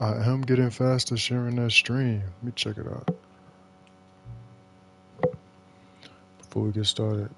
I am getting faster sharing that stream. Let me check it out before we get started.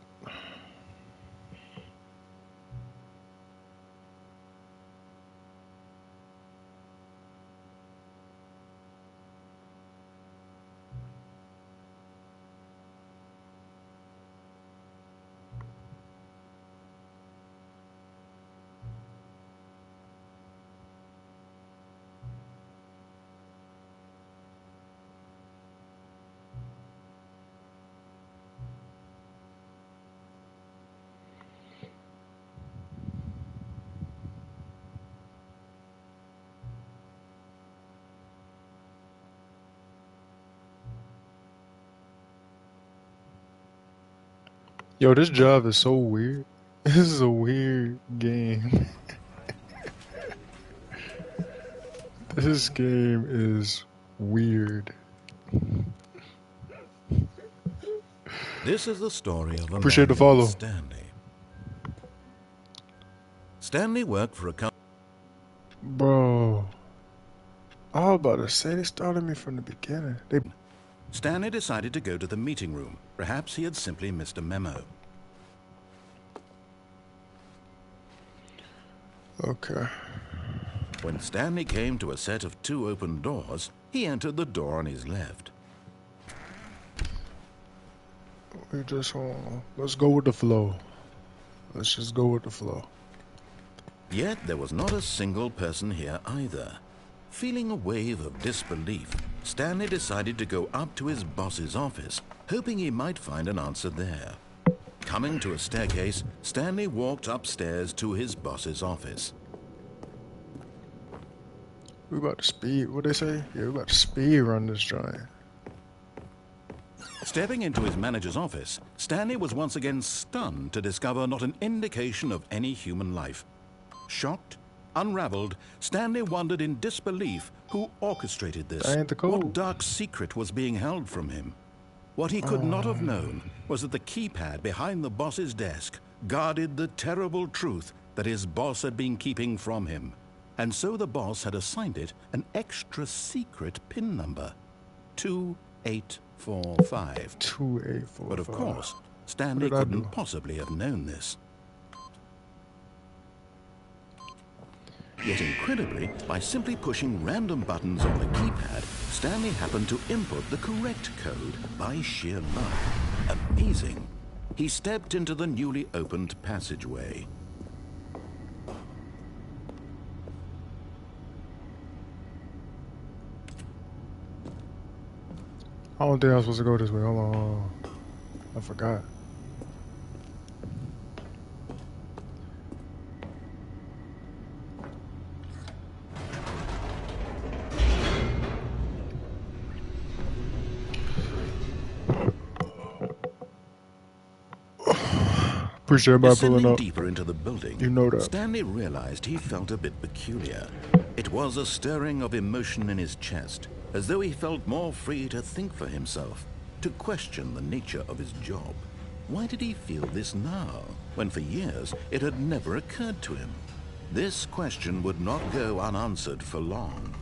Yo, this job is so weird. This is a weird game. This game is weird. This is the story of a Appreciate man the follow. named Stanley. Stanley worked for a company. Bro. I was about to say they started me from the beginning. Stanley decided to go to the meeting room. Perhaps he had simply missed a memo. Okay. When Stanley came to a set of 2 open doors, he entered the door on his left. We just let's go with the flow. Let's just go with the flow. Yet there was not a single person here either. Feeling a wave of disbelief, Stanley decided to go up to his boss's office, hoping he might find an answer there. Coming to a staircase, Stanley walked upstairs to his boss's office. We about to speed, what they say? Yeah, we about to speed run this giant. Stepping into his manager's office, Stanley was once again stunned to discover not an indication of any human life. Shocked, unraveled, Stanley wondered in disbelief who orchestrated this. That ain't the code. What dark secret was being held from him? What he could not have known was that the keypad behind the boss's desk guarded the terrible truth that his boss had been keeping from him. And so the boss had assigned it an extra secret PIN number, 2845. 2845. But of course, Stanley couldn't possibly have known this. Yet incredibly, by simply pushing random buttons on the keypad, Stanley happened to input the correct code by sheer luck. Amazing. He stepped into the newly opened passageway. I don't think I was supposed to go this way. Hold on. I forgot. Appreciate everybody pulling up. Deeper into the building, you know that. Stanley realized he felt a bit peculiar. It was a stirring of emotion in his chest, as though he felt more free to think for himself, to question the nature of his job. Why did he feel this now, when for years it had never occurred to him? This question would not go unanswered for long.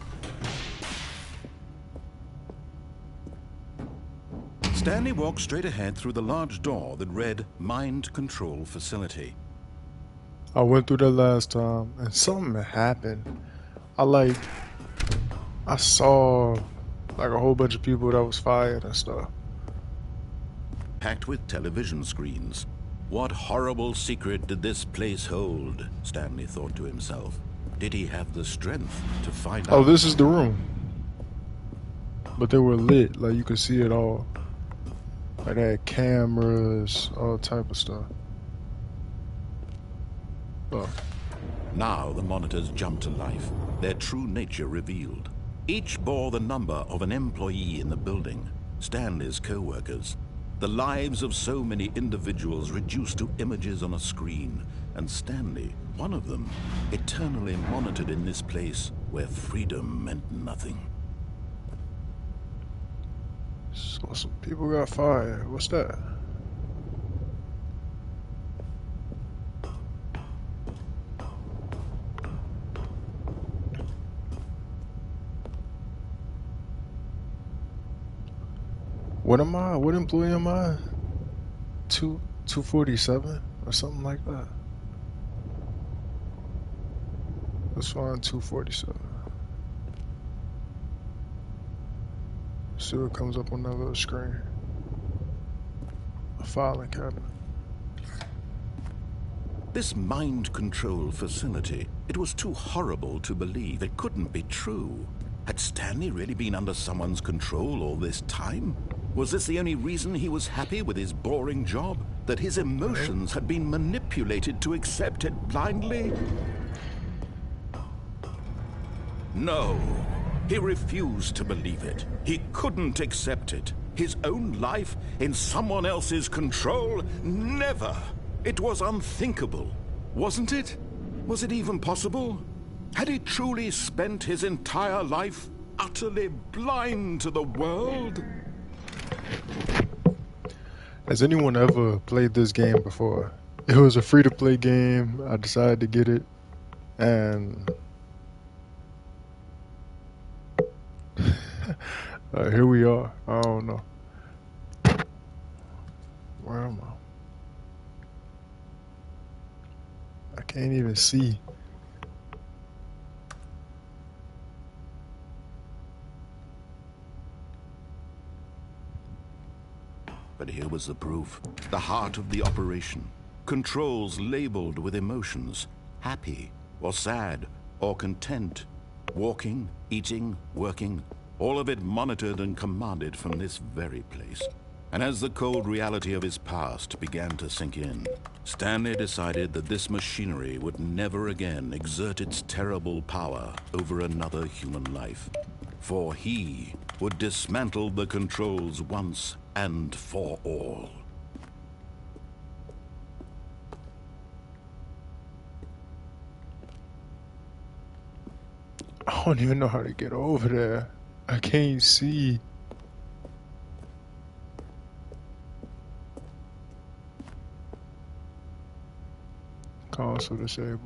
Stanley walked straight ahead through the large door that read Mind Control Facility. I went through that last time, and something happened. I saw like a whole bunch of people that was fired and stuff. Packed with television screens. What horrible secret did this place hold? Stanley thought to himself. Did he have the strength to find out? Oh, this is the room. But they were lit, like you could see it all. Like they had cameras, all type of stuff. Oh. Now the monitors jumped to life, their true nature revealed. Each bore the number of an employee in the building, Stanley's co-workers. The lives of so many individuals reduced to images on a screen, and Stanley, one of them, eternally monitored in this place where freedom meant nothing. So some people got fired. What's that? What am I? What employee am I? 247 or something like that. Let's find 247. See what comes up on that little screen. A filing cabinet. This mind control facility, it was too horrible to believe. It couldn't be true. Had Stanley really been under someone's control all this time? Was this the only reason he was happy with his boring job? That his emotions had been manipulated to accept it blindly? No. He refused to believe it. He couldn't accept it. His own life in someone else's control? Never! It was unthinkable, wasn't it? Was it even possible? Had he truly spent his entire life utterly blind to the world? Has anyone ever played this game before? It was a free-to-play game. I decided to get it, and here we are. I don't know. Where am I? I can't even see. But here was the proof. The heart of the operation. Controls labeled with emotions. Happy, or sad, or content. Walking, eating, working. All of it monitored and commanded from this very place. And as the cold reality of his past began to sink in, Stanley decided that this machinery would never again exert its terrible power over another human life. For he would dismantle the controls once and for all. I don't even know how to get over there. I can't see. Console disabled.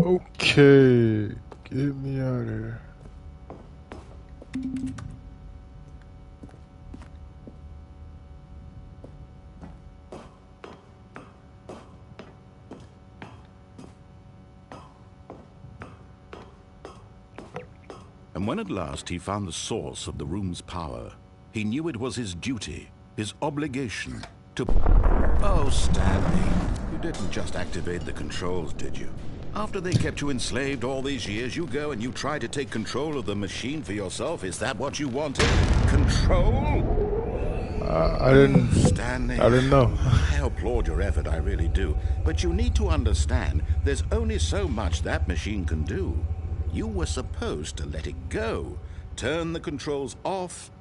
Okay, get me out of here. And when at last he found the source of the room's power, he knew it was his duty, his obligation, to... Oh, Stanley, you didn't just activate the controls, did you? After they kept you enslaved all these years, you go and you try to take control of the machine for yourself. Is that what you wanted? Control? I didn't... Stanley, I didn't know. I applaud your effort, I really do. But you need to understand, there's only so much that machine can do. You were supposed to let it go, turn the controls off,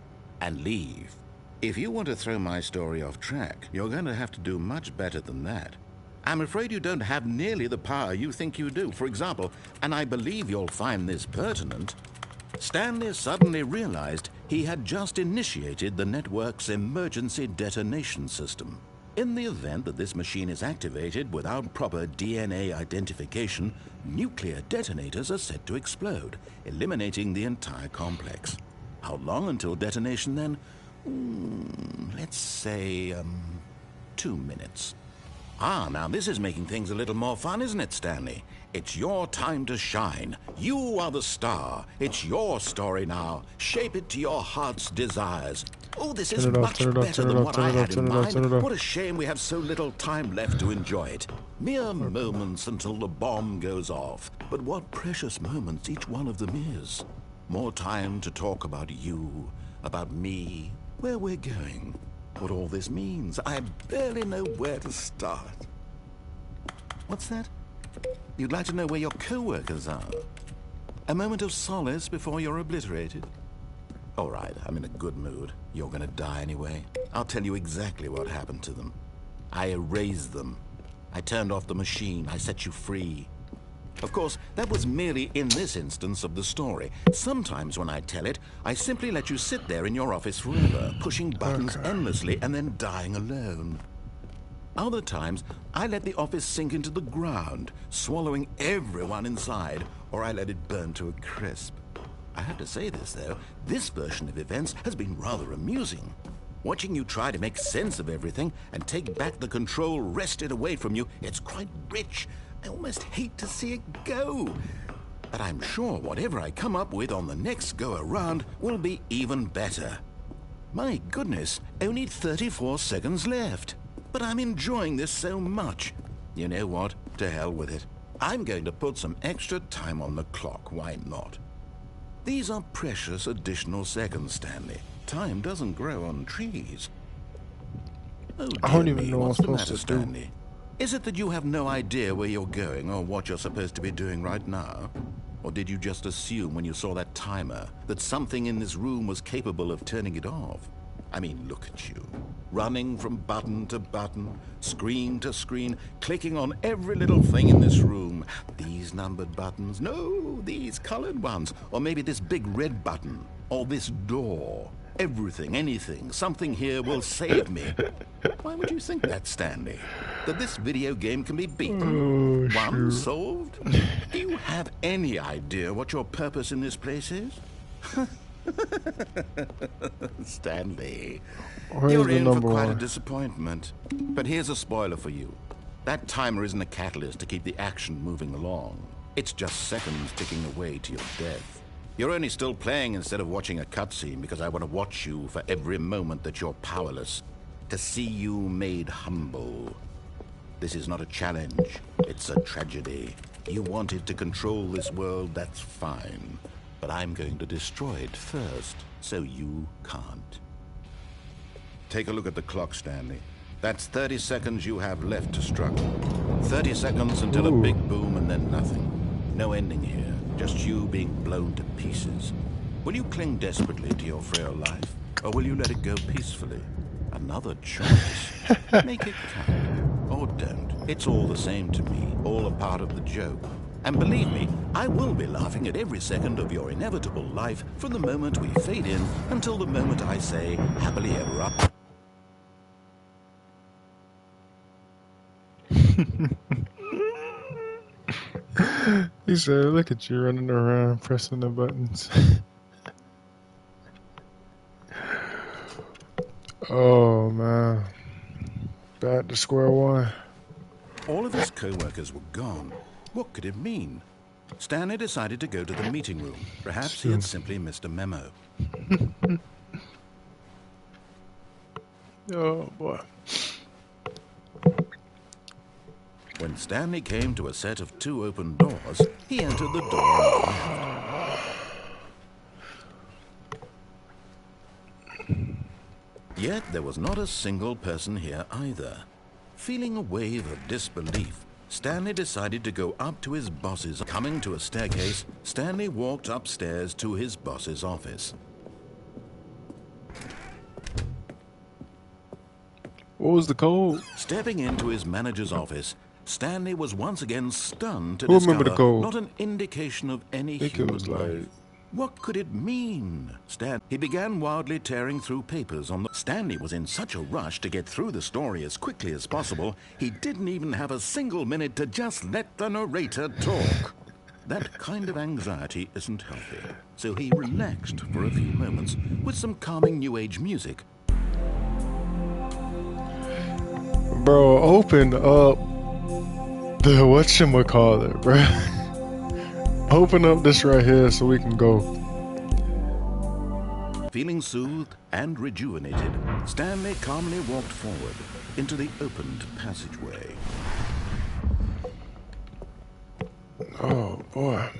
and leave. If you want to throw my story off track, you're going to have to do much better than that. I'm afraid you don't have nearly the power you think you do. For example, and I believe you'll find this pertinent, Stanley suddenly realized he had just initiated the network's emergency detonation system. In the event that this machine is activated without proper DNA identification, nuclear detonators are set to explode, eliminating the entire complex. How long until detonation then? Let's say, 2 minutes. Ah, now this is making things a little more fun, isn't it, Stanley? It's your time to shine. You are the star. It's your story now. Shape it to your heart's desires. Oh, this is much better than what I had in mind. What a shame we have so little time left to enjoy it. Mere moments until the bomb goes off. But what precious moments each one of them is. More time to talk about you, about me, where we're going. What all this means. I barely know where to start. What's that? You'd like to know where your co-workers are? A moment of solace before you're obliterated? All right, I'm in a good mood. You're gonna die anyway. I'll tell you exactly what happened to them. I erased them. I turned off the machine. I set you free. Of course, that was merely in this instance of the story. Sometimes when I tell it, I simply let you sit there in your office forever, pushing buttons endlessly and then dying alone. Other times, I let the office sink into the ground, swallowing everyone inside, or I let it burn to a crisp. I have to say this, though, this version of events has been rather amusing. Watching you try to make sense of everything and take back the control wrested away from you, it's quite rich. I almost hate to see it go. But I'm sure whatever I come up with on the next go-around will be even better. My goodness, only 34 seconds left. But I'm enjoying this so much. You know what? To hell with it. I'm going to put some extra time on the clock. Why not? These are precious additional seconds, Stanley. Time doesn't grow on trees. Oh, I don't even know what I'm supposed to do. Stanley? Is it that you have no idea where you're going or what you're supposed to be doing right now? Or did you just assume when you saw that timer that something in this room was capable of turning it off? I mean, look at you. Running from button to button, screen to screen, clicking on every little thing in this room. These numbered buttons, no, these colored ones. Or maybe this big red button, or this door. Everything, anything, something here will save me. Why would you think that, Stanley? That this video game can be beaten? Oh, One shoot. solved? Do you have any idea what your purpose in this place is? Stanley, Where's you're the in for number quite a one? disappointment. But here's a spoiler for you. That timer isn't a catalyst to keep the action moving along. It's just seconds ticking away to your death. You're only still playing instead of watching a cutscene because I want to watch you for every moment that you're powerless. To see you made humble. This is not a challenge. It's a tragedy. You wanted to control this world, that's fine. But I'm going to destroy it first, so you can't. Take a look at the clock, Stanley. That's 30 seconds you have left to struggle. 30 seconds until a big boom and then nothing. No ending here, just you being blown to pieces. Will you cling desperately to your frail life, or will you let it go peacefully? Another choice. Make it count, or don't. It's all the same to me, all a part of the joke. And believe me, I will be laughing at every second of your inevitable life from the moment we fade in until the moment I say, happily ever after. He said, look at you running around pressing the buttons. Oh, man. Back to square one. All of his co-workers were gone. What could it mean? Stanley decided to go to the meeting room. Perhaps he had simply missed a memo. Oh, boy. When Stanley came to a set of 2 open doors, he entered the door on the left. Yet there was not a single person here either. Feeling a wave of disbelief, Stanley decided to go up to his boss's. Coming to a staircase, Stanley walked upstairs to his boss's office. What was the code? Stepping into his manager's office, Stanley was once again stunned to Who remember discover the code? not an indication of any I think it human was life. like... What could it mean? He began wildly tearing through papers on the... Stanley was in such a rush to get through the story as quickly as possible, he didn't even have a single minute to just let the narrator talk. That kind of anxiety isn't healthy, so he relaxed for a few moments with some calming New Age music. Bro, open up the whatchamacallit, bro. Open up this right here so we can go. Feeling soothed and rejuvenated, Stanley calmly walked forward into the opened passageway. Oh, boy.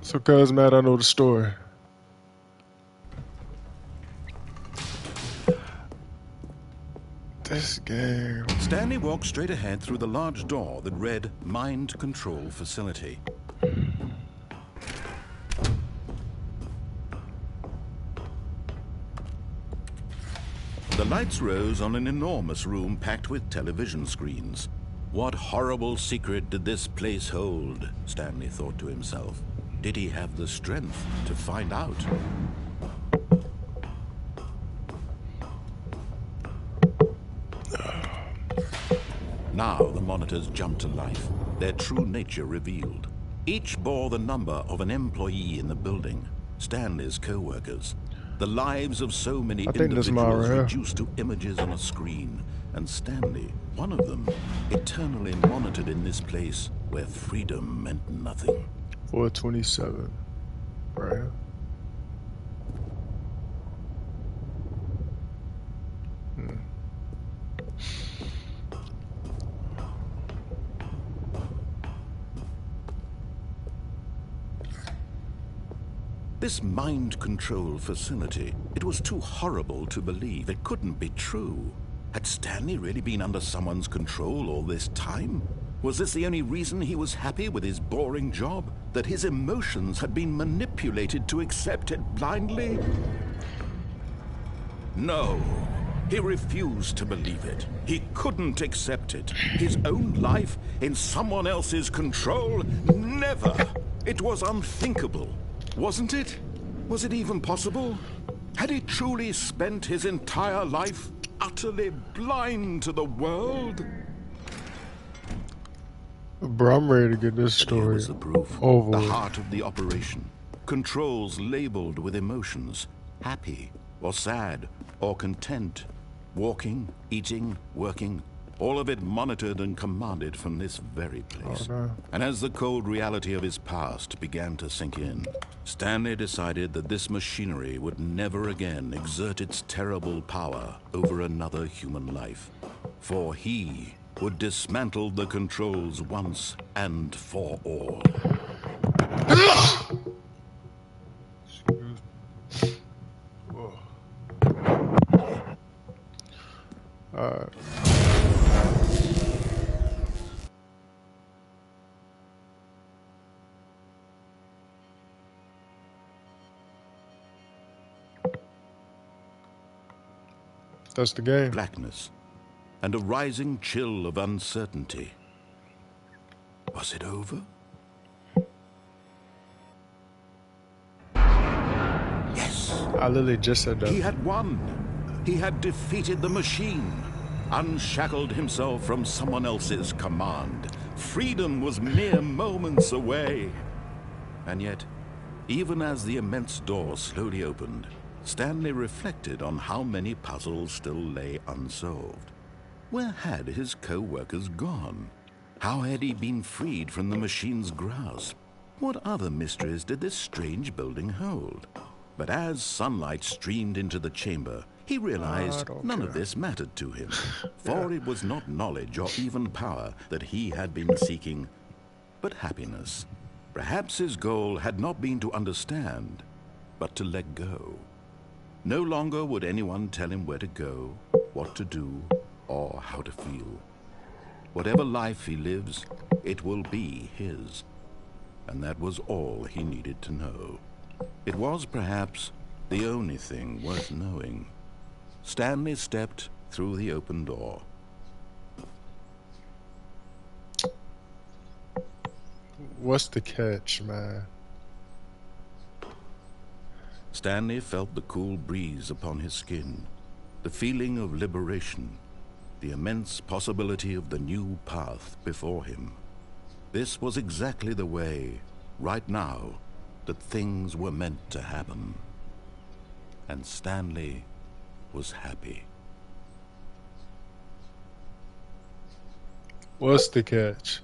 So, cuz, Matt, I know the story. Damn. This game. Stanley walked straight ahead through the large door that read Mind Control Facility. The lights rose on an enormous room packed with television screens. What horrible secret did this place hold? Stanley thought to himself. Did he have the strength to find out? Now the monitors jumped to life, their true nature revealed. Each bore the number of an employee in the building, Stanley's co-workers. The lives of so many individuals reduced to images on a screen, and Stanley, one of them, eternally monitored in this place where freedom meant nothing. 427, right? This mind control facility, it was too horrible to believe. It couldn't be true. Had Stanley really been under someone's control all this time? Was this the only reason he was happy with his boring job? That his emotions had been manipulated to accept it blindly? No. He refused to believe it. He couldn't accept it. His own life in someone else's control? Never. It was unthinkable. Wasn't it? Was it even possible? Had he truly spent his entire life utterly blind to the world? Bro, I'm ready to get this story Here was the proof. over. The heart of the operation. Controls labeled with emotions. Happy or sad or content. Walking, eating, working. All of it monitored and commanded from this very place. Oh, no. And as the cold reality of his past began to sink in, Stanley decided that this machinery would never again exert its terrible power over another human life. For he would dismantle the controls once and for all. That's the game. Blackness and a rising chill of uncertainty. Was it over? Yes. I literally just said that. He had won. He had defeated the machine, unshackled himself from someone else's command. Freedom was mere moments away. And yet, even as the immense door slowly opened, Stanley reflected on how many puzzles still lay unsolved. Where had his co-workers gone? How had he been freed from the machine's grasp? What other mysteries did this strange building hold? But as sunlight streamed into the chamber, he realized none of this mattered to him, for it was not knowledge or even power that he had been seeking, but happiness. Perhaps his goal had not been to understand, but to let go. No longer would anyone tell him where to go, what to do, or how to feel. Whatever life he lives, it will be his. And that was all he needed to know. It was perhaps the only thing worth knowing. Stanley stepped through the open door. What's the catch, man? Stanley felt the cool breeze upon his skin, the feeling of liberation, the immense possibility of the new path before him. This was exactly the way, right now, that things were meant to happen. And Stanley was happy. What's the catch?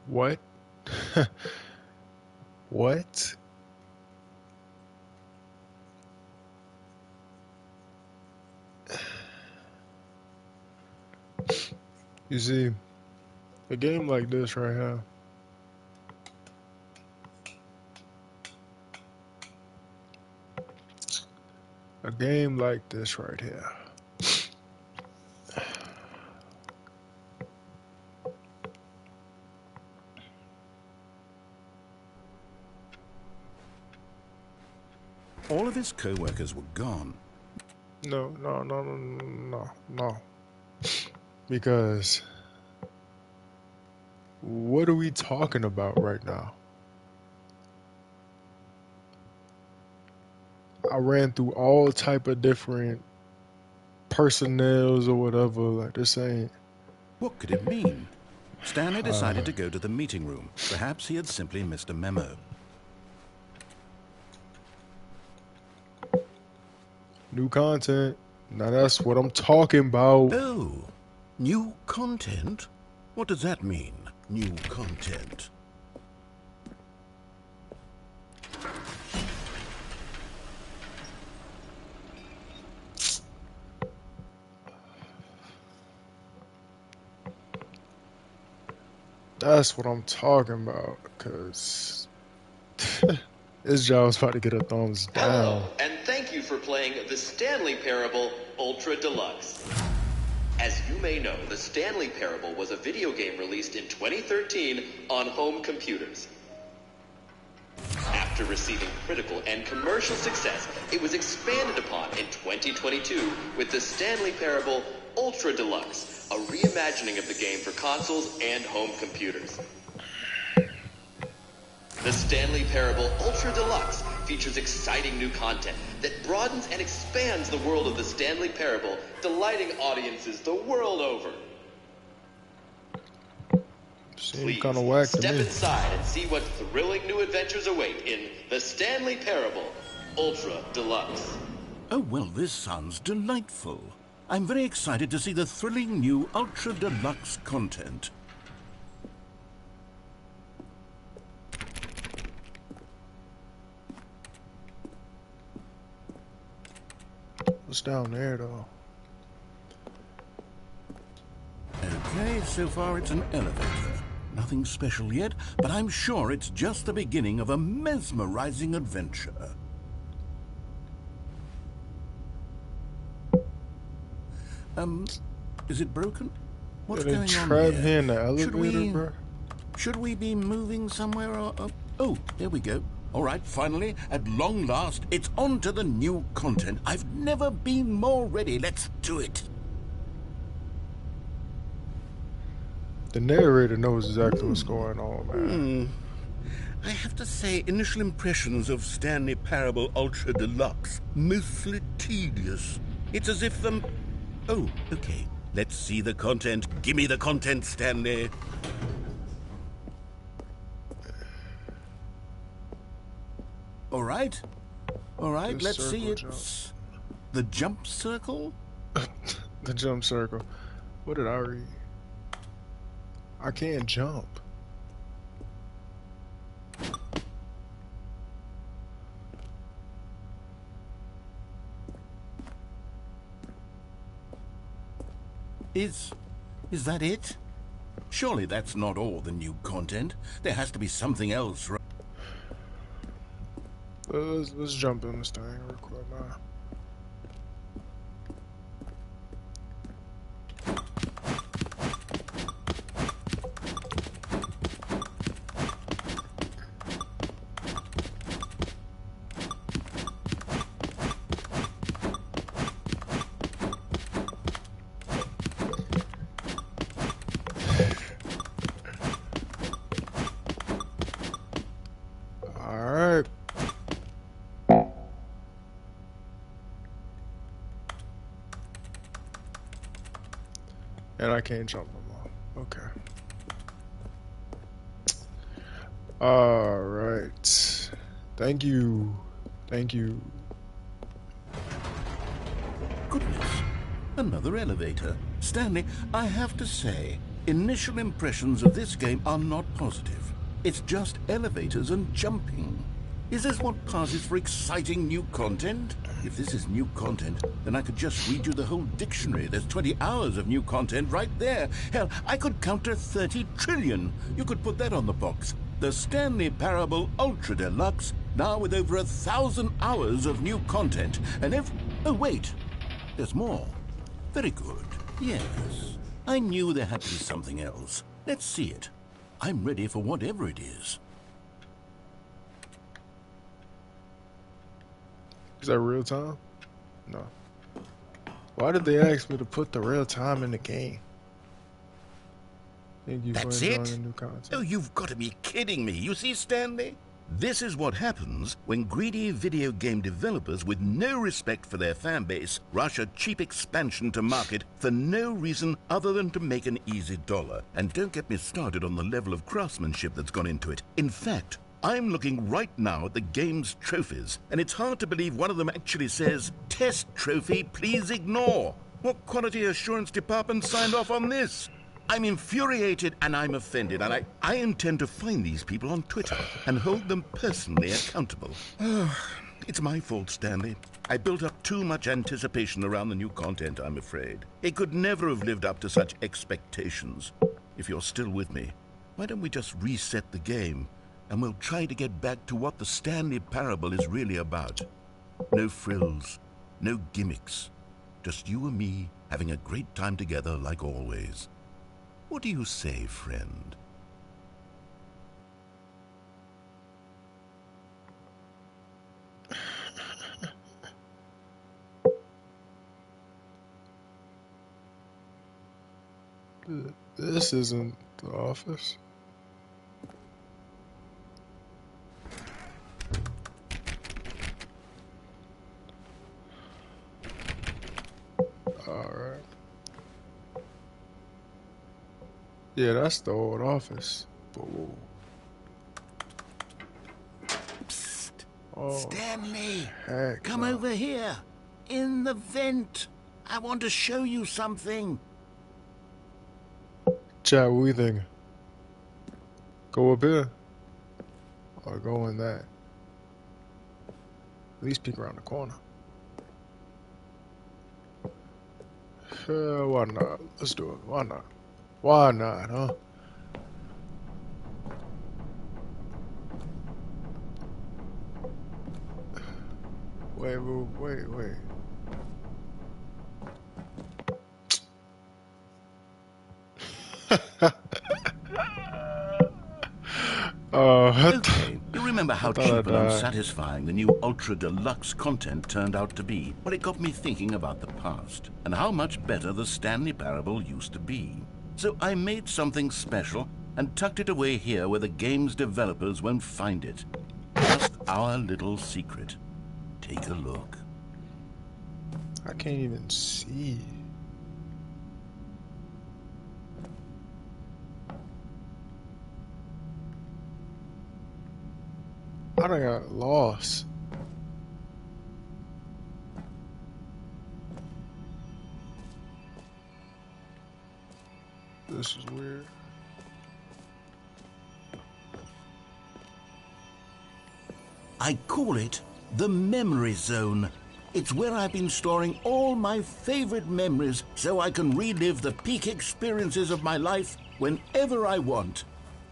What? What? You see, a game like this right here, a game like this right here. All of his co-workers were gone. No, no, no, no, no, no. Because what are we talking about right now? I ran through all type of different personnels or whatever. Like this ain't. What could it mean? Stanley decided to go to the meeting room. Perhaps he had simply missed a memo. New content. Now that's what I'm talking about. Oh, new content? What does that mean, new content? That's what I'm talking about. Cause this job's about to get a thumbs down. Hello, and thank you for playing the Stanley Parable Ultra Deluxe. As you may know, the Stanley Parable was a video game released in 2013 on home computers. After receiving critical and commercial success, it was expanded upon in 2022 with the Stanley Parable Ultra Deluxe, a reimagining of the game for consoles and home computers. The Stanley Parable Ultra Deluxe features exciting new content that broadens and expands the world of the Stanley Parable, delighting audiences the world over. Seems kind of whack to Step me. inside and see what thrilling new adventures await in the Stanley Parable Ultra Deluxe. Oh, well, this sounds delightful. I'm very excited to see the thrilling new Ultra Deluxe content. What's down there though? Okay, so far it's an elevator. Nothing special yet, but I'm sure it's just the beginning of a mesmerizing adventure. Is it broken? What's They going on trapped here? me in the elevator, bro. Should we be moving somewhere or... oh, there we go. All right, finally, at long last, it's on to the new content. I've never been more ready. Let's do it. The narrator knows exactly what's going on, man. I have to say, initial impressions of Stanley Parable Ultra Deluxe, mostly tedious. It's as if the... Oh, okay. Let's see the content. Give me the content, Stanley. All right, The let's see circle it. The jump circle? The jump circle. What did I read? I can't jump. Is that it? Surely that's not all the new content. There has to be something else, right? Let's jump in this thing real quick, man. Alright. And I can't jump no more. Okay. Alright. Thank you. Thank you. Goodness, another elevator. Stanley, I have to say, initial impressions of this game are not positive. It's just elevators and jumping. Is this what passes for exciting new content? If this is new content, then I could just read you the whole dictionary. There's 20 hours of new content right there. Hell, I could count to 30 trillion. You could put that on the box. The Stanley Parable Ultra Deluxe, now with over 1,000 hours of new content. And if... Oh, wait. There's more. Very good. Yes. I knew there had to be something else. Let's see it. I'm ready for whatever it is. Is that real time? No. Why did they ask me to put the real time in the game? Thank you That's for enjoying it? the new content. Oh, you've got to be kidding me. You see, Stanley? This is what happens when greedy video game developers with no respect for their fan base rush a cheap expansion to market for no reason other than to make an easy dollar. And don't get me started on the level of craftsmanship that's gone into it. In fact, I'm looking right now at the game's trophies, and it's hard to believe one of them actually says, "Test trophy, please ignore." What quality assurance department signed off on this? I'm infuriated and I'm offended, and I intend to find these people on Twitter and hold them personally accountable. It's my fault, Stanley. I built up too much anticipation around the new content, I'm afraid. It could never have lived up to such expectations. If you're still with me, why don't we just reset the game, and we'll try to get back to what the Stanley Parable is really about. No frills, no gimmicks. Just you and me having a great time together like always. What do you say, friend? This isn't the office. Alright. Yeah, that's the old office. Whoa. Psst. Oh, Stanley, heck come no. over here. In the vent. I want to show you something. Chat, what you thinking? Go up here? Or go in that? At least peek around the corner. Why not? Let's do it. Why not? Why not, huh? Wait. Okay, you remember how thought cheap I and died. unsatisfying the new Ultra Deluxe content turned out to be? Well, it got me thinking about the past and how much better the Stanley Parable used to be. So I made something special and tucked it away here where the game's developers won't find it. Just our little secret. Take a look. I can't even see. I done got lost. This is weird. I call it the memory zone. It's where I've been storing all my favorite memories so I can relive the peak experiences of my life whenever I want.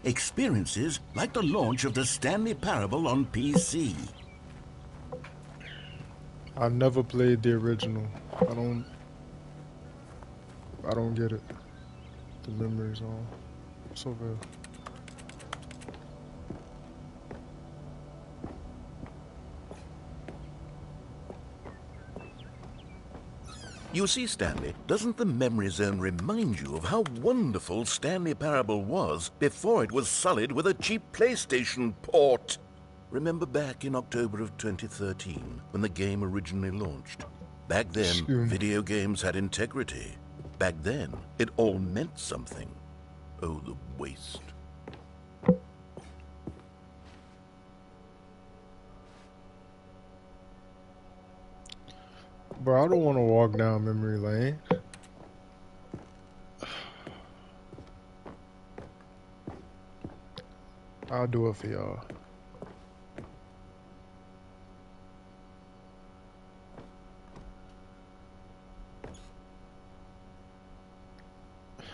Experiences like the launch of the Stanley Parable on PC. I've never played the original. I don't get it. The memories on. So good. You see, Stanley, doesn't the memory zone remind you of how wonderful Stanley Parable was before it was sullied with a cheap PlayStation port? Remember back in October of 2013, when the game originally launched? Back then, Excuse me. video games had integrity. Back then, it all meant something. Oh, the waste. Bro, I don't want to walk down memory lane. I'll do it for y'all.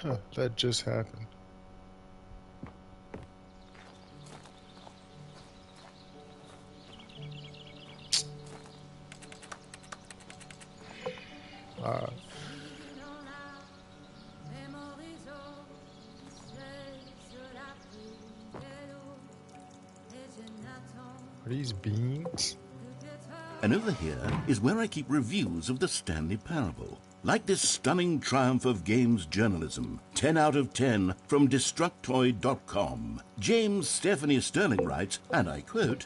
Huh, that just happened. Uh, are these beans? And over here is where I keep reviews of the Stanley Parable. Like this stunning triumph of games journalism, 10 out of 10 from Destructoid.com. James Stephanie Sterling writes, and I quote,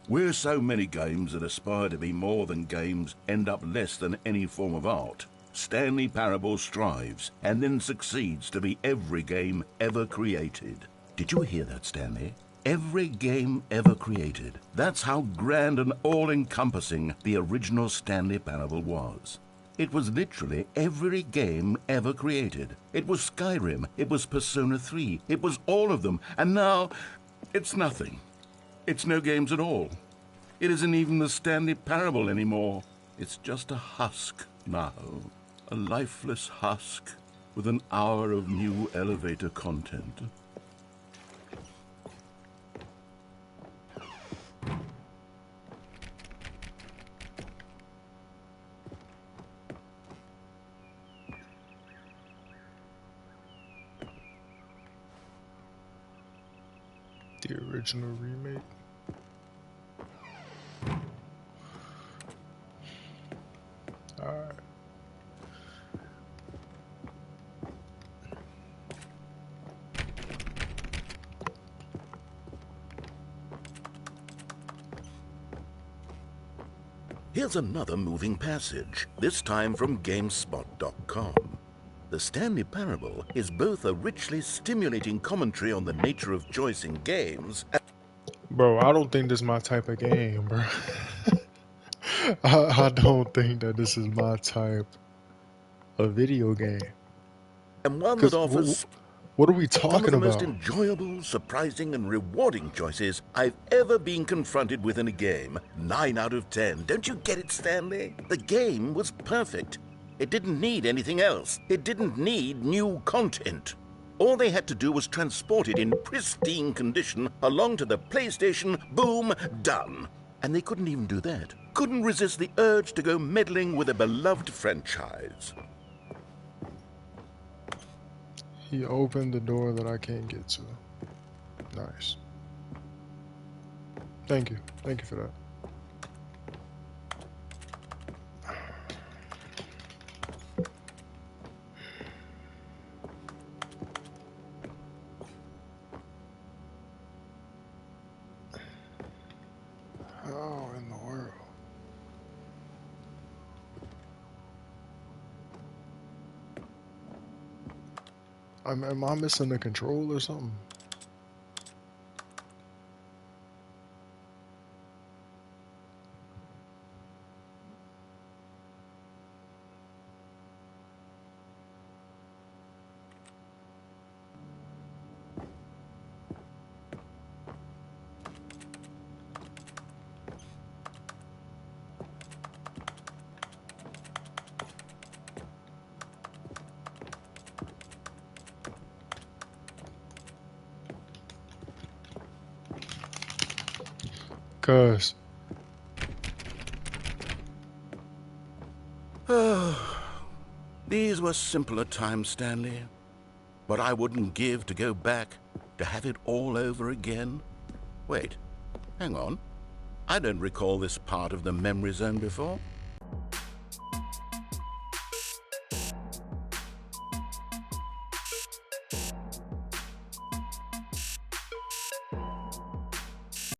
"Where so many games that aspire to be more than games end up less than any form of art, Stanley Parable strives and then succeeds to be every game ever created." Did you hear that, Stanley? Every game ever created. That's how grand and all-encompassing the original Stanley Parable was. It was literally every game ever created. It was Skyrim, it was Persona 3, it was all of them, and now it's nothing. It's no games at all. It isn't even the Stanley Parable anymore. It's just a husk now. A lifeless husk with an hour of new elevator content. The original remake. Alright. Here's another moving passage, this time from GameSpot.com. The Stanley Parable is both a richly stimulating commentary on the nature of choice in games. Bro, I don't think this is my type of game, bro. I don't think that this is my type of video game. And one that Because offers what are we some of talking the most about? enjoyable, surprising, and rewarding choices I've ever been confronted with in a game. 9 out of 10. Don't you get it, Stanley? The game was perfect. It didn't need anything else. It didn't need new content. All they had to do was transport it in pristine condition along to the PlayStation. Boom, done. And they couldn't even do that. Couldn't resist the urge to go meddling with a beloved franchise. He opened the door that I can't get to. Nice. Thank you. Thank you for that. How in the world? Am I missing the control or something? Cuz These were simpler times, Stanley. What I wouldn't give to go back, to have it all over again. Wait, hang on. I don't recall this part of the memory zone before.